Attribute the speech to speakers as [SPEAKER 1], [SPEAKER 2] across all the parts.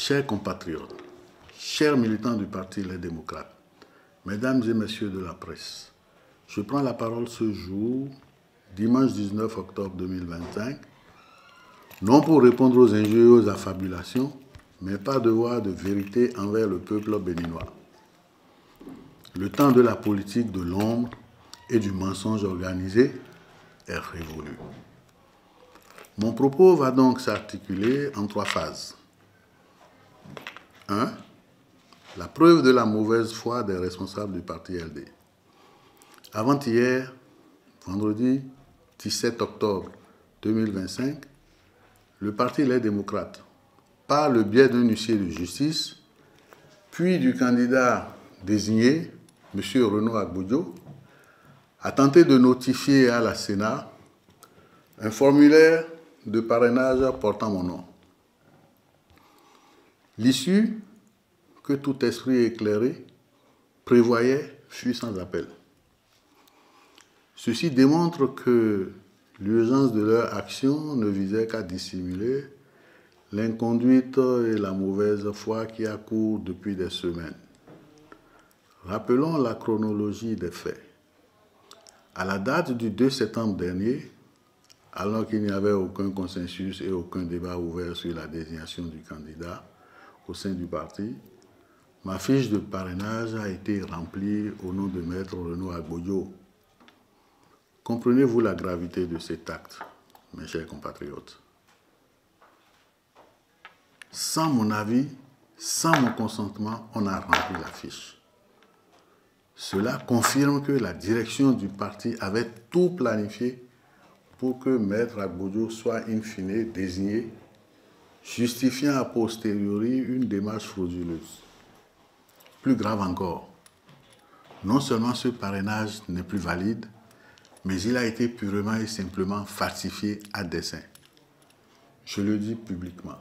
[SPEAKER 1] Chers compatriotes, chers militants du Parti Les Démocrates, mesdames et messieurs de la presse, je prends la parole ce jour, dimanche 19 octobre 2025, non pour répondre aux injures et aux affabulations, mais par devoir de vérité envers le peuple béninois. Le temps de la politique de l'ombre et du mensonge organisé est révolu. Mon propos va donc s'articuler en 3 phases. 1. La preuve de la mauvaise foi des responsables du parti LD. Avant-hier, vendredi 17 octobre 2025, le parti Les Démocrates, par le biais d'un huissier de justice, puis du candidat désigné, M. Renaud Agboudjo, a tenté de notifier à la Sénat un formulaire de parrainage portant mon nom. L'issue, que tout esprit éclairé prévoyait, fut sans appel. Ceci démontre que l'urgence de leur action ne visait qu'à dissimuler l'inconduite et la mauvaise foi qui accourent depuis des semaines. Rappelons la chronologie des faits. À la date du 2 septembre dernier, alors qu'il n'y avait aucun consensus et aucun débat ouvert sur la désignation du candidat au sein du parti, ma fiche de parrainage a été remplie au nom de Maître Renaud Agboudjo. Comprenez-vous la gravité de cet acte, mes chers compatriotes? Sans mon avis, sans mon consentement, on a rempli la fiche. Cela confirme que la direction du parti avait tout planifié pour que Maître Agboudjo soit in fine désigné, justifiant a posteriori une démarche frauduleuse. Plus grave encore, non seulement ce parrainage n'est plus valide, mais il a été purement et simplement falsifié à dessein. Je le dis publiquement.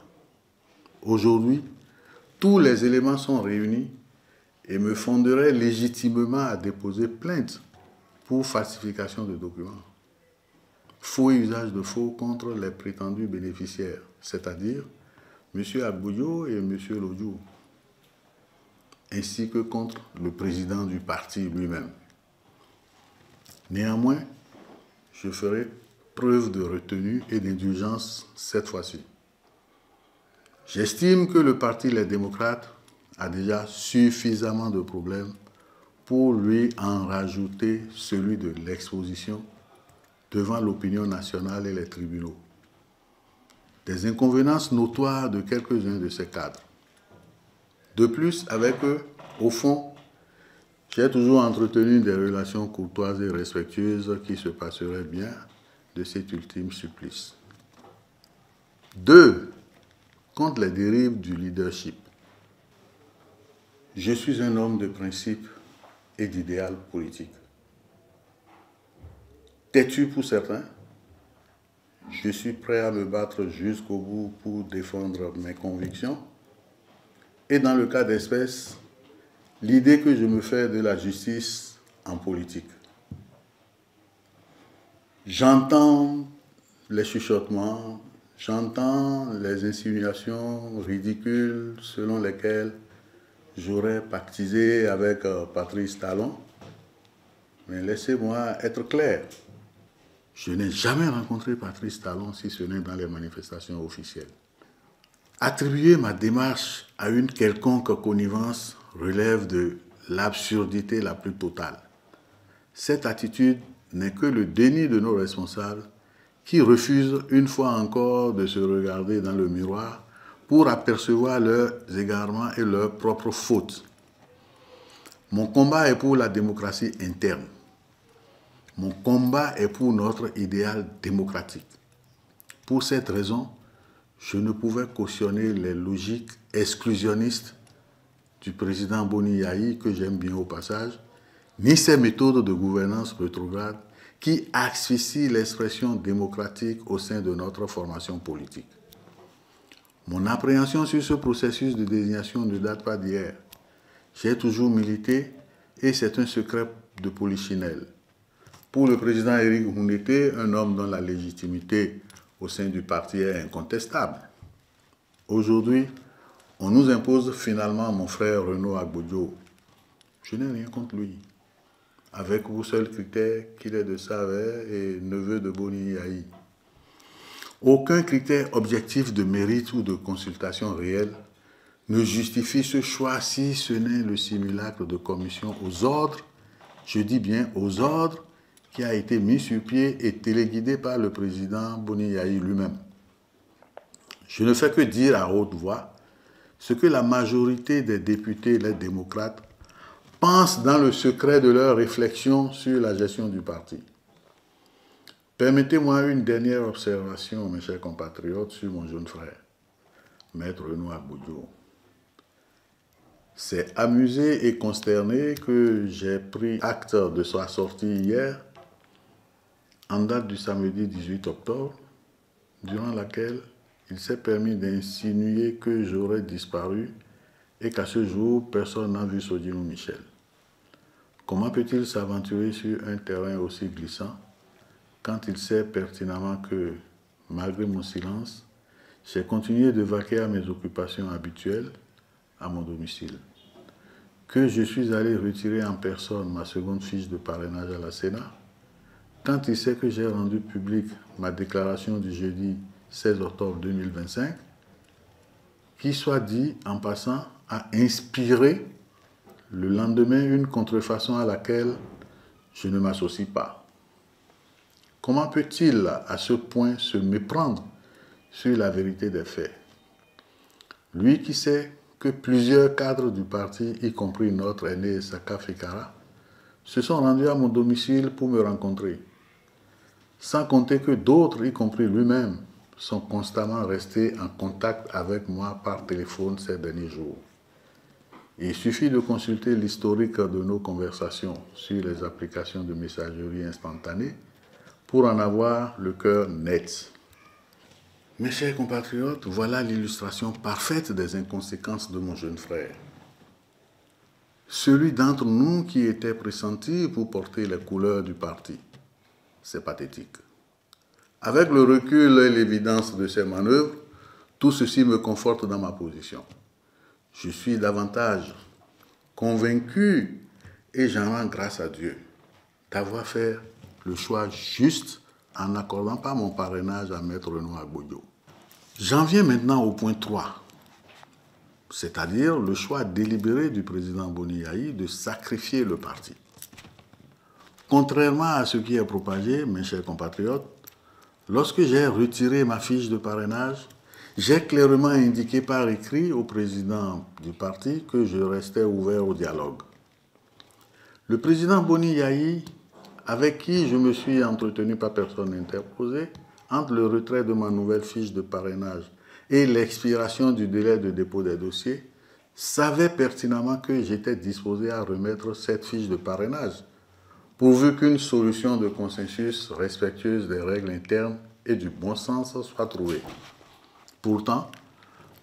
[SPEAKER 1] Aujourd'hui, tous les éléments sont réunis et me fonderaient légitimement à déposer plainte pour falsification de documents. Faux et usage de faux contre les prétendus bénéficiaires, c'est-à-dire M. Agboudjo et M. Lodjou, ainsi que contre le président du parti lui-même. Néanmoins, je ferai preuve de retenue et d'indulgence cette fois-ci. J'estime que le parti Les Démocrates a déjà suffisamment de problèmes pour lui en rajouter celui de l'exposition devant l'opinion nationale et les tribunaux. Des inconvéniences notoires de quelques-uns de ces cadres. De plus, avec eux, au fond, j'ai toujours entretenu des relations courtoises et respectueuses qui se passeraient bien de cet ultime supplice. 2. Contre les dérives du leadership. Je suis un homme de principe et d'idéal politique. Têtu pour certains, je suis prêt à me battre jusqu'au bout pour défendre mes convictions. Et dans le cas d'espèce, l'idée que je me fais de la justice en politique. J'entends les chuchotements, j'entends les insinuations ridicules selon lesquelles j'aurais pactisé avec Patrice Talon. Mais laissez-moi être clair. Je n'ai jamais rencontré Patrice Talon si ce n'est dans les manifestations officielles. Attribuer ma démarche à une quelconque connivence relève de l'absurdité la plus totale. Cette attitude n'est que le déni de nos responsables qui refusent une fois encore de se regarder dans le miroir pour apercevoir leurs égarements et leurs propres fautes. Mon combat est pour la démocratie interne. Mon combat est pour notre idéal démocratique. Pour cette raison, je ne pouvais cautionner les logiques exclusionnistes du président Boni Yayi, que j'aime bien au passage, ni ses méthodes de gouvernance rétrograde qui asphyxient l'expression démocratique au sein de notre formation politique. Mon appréhension sur ce processus de désignation ne date pas d'hier. J'ai toujours milité et c'est un secret de polichinelle. Pour le président Éric Hunete, un homme dont la légitimité au sein du parti est incontestable. Aujourd'hui, On nous impose finalement mon frère Renaud Agbojo. Je n'ai rien contre lui. Avec pour seul critère qu'il est de Savère et neveu de Boni Yahi. Aucun critère objectif de mérite ou de consultation réelle ne justifie ce choix si ce n'est le simulacre de commission aux ordres, je dis bien aux ordres, qui a été mis sur pied et téléguidé par le président Boni Yahi lui-même. Je ne fais que dire à haute voix ce que la majorité des députés, les démocrates, pensent dans le secret de leur réflexion sur la gestion du parti. Permettez-moi une dernière observation, mes chers compatriotes, sur mon jeune frère, Maître Renaud Agbojo. C'est amusé et consterné que j'ai pris acte de sa sortie hier, en date du samedi 18 octobre, durant laquelle il s'est permis d'insinuer que j'aurais disparu et qu'à ce jour, personne n'a vu Sodino Michel. Comment peut-il s'aventurer sur un terrain aussi glissant quand il sait pertinemment que, malgré mon silence, j'ai continué de vaquer à mes occupations habituelles à mon domicile, que je suis allé retirer en personne ma seconde fiche de parrainage à la Sénat, quand il sait que j'ai rendu publique ma déclaration du jeudi 16 octobre 2025, qui, soit dit en passant, a inspiré le lendemain une contrefaçon à laquelle je ne m'associe pas. Comment peut-il à ce point se méprendre sur la vérité des faits? Lui qui sait que plusieurs cadres du parti, y compris notre aîné Saka Fikara, se sont rendus à mon domicile pour me rencontrer. Sans compter que d'autres, y compris lui-même, sont constamment restés en contact avec moi par téléphone ces derniers jours. Il suffit de consulter l'historique de nos conversations sur les applications de messagerie instantanée pour en avoir le cœur net. Mes chers compatriotes, voilà l'illustration parfaite des inconséquences de mon jeune frère. Celui d'entre nous qui était pressenti pour porter les couleurs du parti. C'est pathétique. Avec le recul et l'évidence de ces manœuvres, tout ceci me conforte dans ma position. Je suis davantage convaincu, et j'en rends grâce à Dieu, d'avoir fait le choix juste en n'accordant pas mon parrainage à Maître Renaud Agbojo. J'en viens maintenant au point 3, c'est-à-dire le choix délibéré du président Boni Yahi de sacrifier le parti. Contrairement à ce qui est propagé, mes chers compatriotes, lorsque j'ai retiré ma fiche de parrainage, j'ai clairement indiqué par écrit au président du parti que je restais ouvert au dialogue. Le président Boni Yahi, avec qui je me suis entretenu par personne interposée, entre le retrait de ma nouvelle fiche de parrainage et l'expiration du délai de dépôt des dossiers, savait pertinemment que j'étais disposé à remettre cette fiche de parrainage, pourvu qu'une solution de consensus respectueuse des règles internes et du bon sens soit trouvée. Pourtant,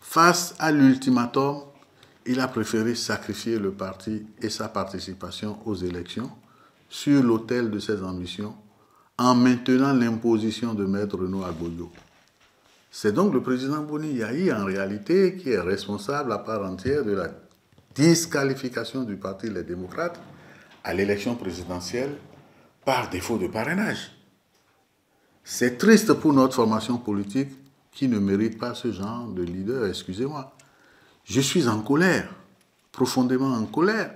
[SPEAKER 1] face à l'ultimatum, il a préféré sacrifier le parti et sa participation aux élections sur l'autel de ses ambitions en maintenant l'imposition de Maître Renaud Agbojo. C'est donc le président Boni Yahi, en réalité, qui est responsable à part entière de la disqualification du parti Les Démocrates à l'élection présidentielle par défaut de parrainage. C'est triste pour notre formation politique qui ne mérite pas ce genre de leader, excusez-moi. Je suis en colère, profondément en colère.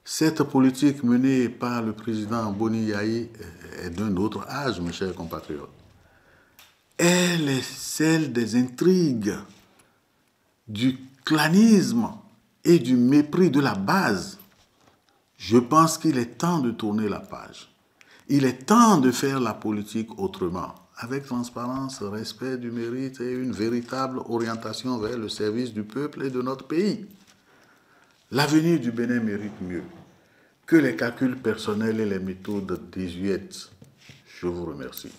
[SPEAKER 1] Cette politique menée par le président Boni Yahi est d'un autre âge, mes chers compatriotes. Elle est celle des intrigues, du clanisme et du mépris de la base. Je pense qu'il est temps de tourner la page. Il est temps de faire la politique autrement, avec transparence, respect du mérite et une véritable orientation vers le service du peuple et de notre pays. L'avenir du Bénin mérite mieux que les calculs personnels et les méthodes désuètes. Je vous remercie.